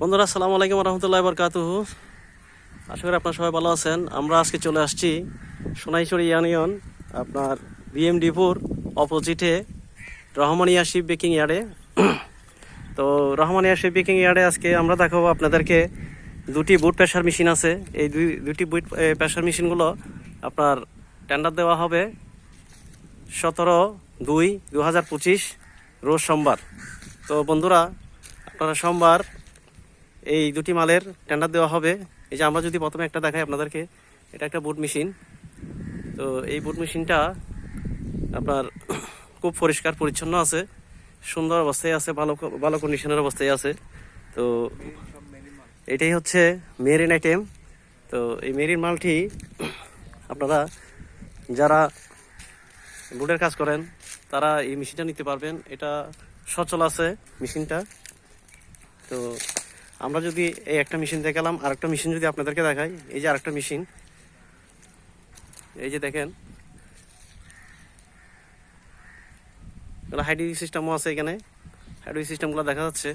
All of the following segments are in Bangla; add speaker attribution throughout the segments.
Speaker 1: বন্ধুরা আসসালামু আলাইকুম রহমতুল্লাহি বারকাতুহু। আশা করি আপনারা সবাই ভালো আছেন। আমরা আজকে চলে আসছি সোনাইছড়ি ইউনিয়ন আপনার বিএমডি4 অপোজিটে রহমানিয়া শিপ বেকিং ইয়ার্ডে। তো রহমানিয়া শিপ বেকিং ইয়ার্ডে আজকে আমরা দেখাবো আপনাদেরকে দুটি বুট প্রেসার মেশিন আছে। এই দুটি বুট প্রেসার মেশিনগুলো আপনার টেন্ডার দেওয়া হবে 17/2/2025 রোজ সোমবার। তো বন্ধুরা আপনারা সোমবার এই দুটি মালের টেন্ডার দেওয়া হবে। এই যে আমরা যদি প্রথমে একটা দেখাই আপনাদেরকে, এটা একটা বুট মেশিন। তো এই বুট মেশিনটা আপনার খুব পরিষ্কার পরিচ্ছন্ন আছে, সুন্দর অবস্থায় আছে, ভালো ভালো কন্ডিশনের অবস্থায় আছে। তো এটাই হচ্ছে মেরিন আইটেম। তো এই মেরিন মালটি আপনারা যারা বুটের কাজ করেন তারা এই মেশিনটা নিতে পারবেন। এটা সচল আছে মেশিনটা। তো আমরা যদি এই একটা মেশিন দেখালাম, আরেকটা মেশিন যদি আপনাদেরকে দেখাই, এই যে আরেকটা মেশিন, এই যে দেখেন হাইড্রোলিক সিস্টেমও আছে। এখানে হাইড্রোলিক সিস্টেমগুলো দেখা যাচ্ছে।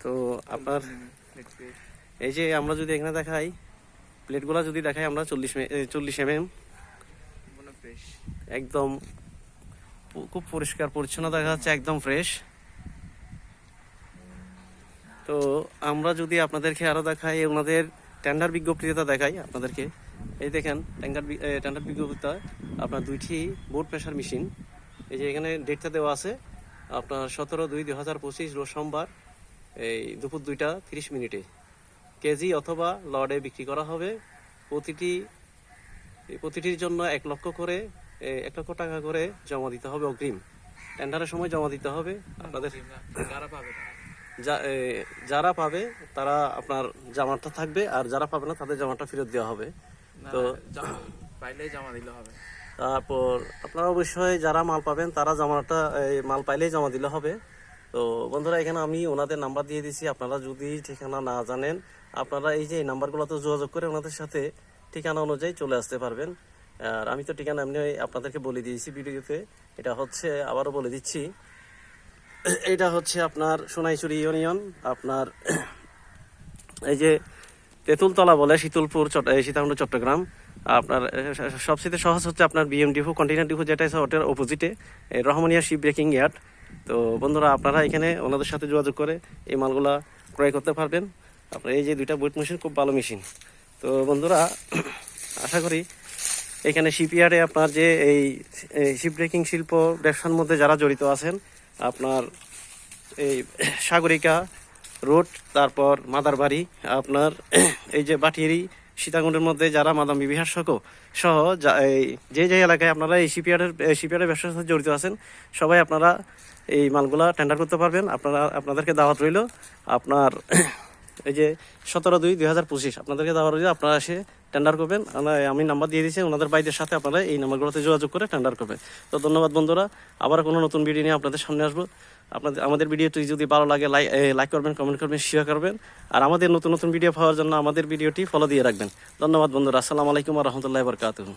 Speaker 1: তো আপনার এই যে আমরা যদি এখানে দেখাই, প্লেটগুলো যদি দেখাই আমরা 40 mm, একদম খুব পরিষ্কার পরিচ্ছন্ন দেখা যাচ্ছে, একদম ফ্রেশ। তো আমরা যদি আপনাদেরকে আরও দেখাই, ওনাদের টেন্ডার বিজ্ঞপ্তিটা দেখাই আপনাদেরকে। এই দেখেন টেন্ডার বিজ্ঞপ্তিটা আপনার দুইটি বুট প্রেসার মেশিন। এই যে এখানে ডেটটা দেওয়া আছে আপনার 17/2/2025 রোজ সোমবার এই দুপুর 2:30 কেজি অথবা লর্ডে বিক্রি করা হবে। প্রতিটির জন্য 1 লক্ষ টাকা করে জমা দিতে হবে অগ্রিম। টেন্ডারের সময় জমা দিতে হবে আপনাদের। যারা পাবে তারা আপনার জামাটা থাকবে, আর যারা পাবে না তাদের জামাটা ফেরত দেওয়া হবে। তো
Speaker 2: পাইলেই জমা দিলে হবে।
Speaker 1: তারপর আপনারা অবশ্যই যারা মাল পাবেন তারা জামাটা মাল পাইলেই জমা দিলে হবে। তো বন্ধুরা এখানে আমি ওনাদের নাম্বার দিয়ে দিয়েছি। আপনারা যদি ঠিকানা না জানেন, আপনারা এই যে এই নাম্বারগুলোতে যোগাযোগ করে ওনাদের সাথে ঠিকানা অনুযায়ী চলে আসতে পারবেন। আর আমি তো ঠিকানা এমনি আপনাদেরকে বলে দিয়েছি ভিডিওতে। এটা হচ্ছে, আবারও বলে দিচ্ছি, এটা হচ্ছে আপনার সোনাইছড়ি ইউনিয়ন, আপনার এই যে তেঁতুলতলা বলে, শীতলপুর সীতাকুণ্ড চট্টগ্রাম। আপনার সবচেয়ে সহজ হচ্ছে আপনার বিএমডি4 কন্টেইনার ডিপো, যেটা আছে ওটার অপোজিটে রহমানিয়া শিপ ব্রেকিং ইয়ার্ড। তো বন্ধুরা আপনারা এখানে ওনাদের সাথে যোগাযোগ করে এই মালগুলা ক্রয় করতে পারবেন। আপনার এই যে দুইটা বুট মেশিন খুব ভালো মেশিন। তো বন্ধুরা আশা করি এখানে শিপইয়ার্ডে আপনার যে এই শিপ ব্রেকিং শিল্প ব্যবসার মধ্যে যারা জড়িত আছেন, আপনার এই সাগরিকা রোড, তারপর মাদারবাড়ি, আপনার এই যে বাটিয়ারি, সীতাকুণ্ডের মধ্যে যারা মাদামি বিহার সহ যে এলাকায় আপনারা এই শিপইয়ার্ডের ব্যবসার সাথে জড়িত আছেন, সবাই আপনারা এই মালগুলা টেন্ডার করতে পারবেন। আপনাদেরকে দাওয়াত রইল। আপনার এই যে 17/2/2025 আপনাদেরকে দাওয়াত রইল, আপনারা এসে টেন্ডার করবেন। আমি নাম্বার দিয়ে দিচ্ছি, ওনাদের বাইদের সাথে আপনারা এই নাম্বারগুলোতে যোগাযোগ করে টেন্ডার করবেন। তো ধন্যবাদ বন্ধুরা, আবার কোনো নতুন ভিডিও নিয়ে আপনাদের সামনে আসবো। আমাদের ভিডিওটি যদি ভালো লাগে লাইক করবেন, কমেন্ট করবেন, শেয়ার করবেন। আর আমাদের নতুন নতুন ভিডিও পাওয়ার জন্য আমাদের ভিডিওটি ফলো দিয়ে রাখবেন। ধন্যবাদ বন্ধুরা, আসসালামু আলাইকুম রহমতুল্লাহি বারকাতুহু।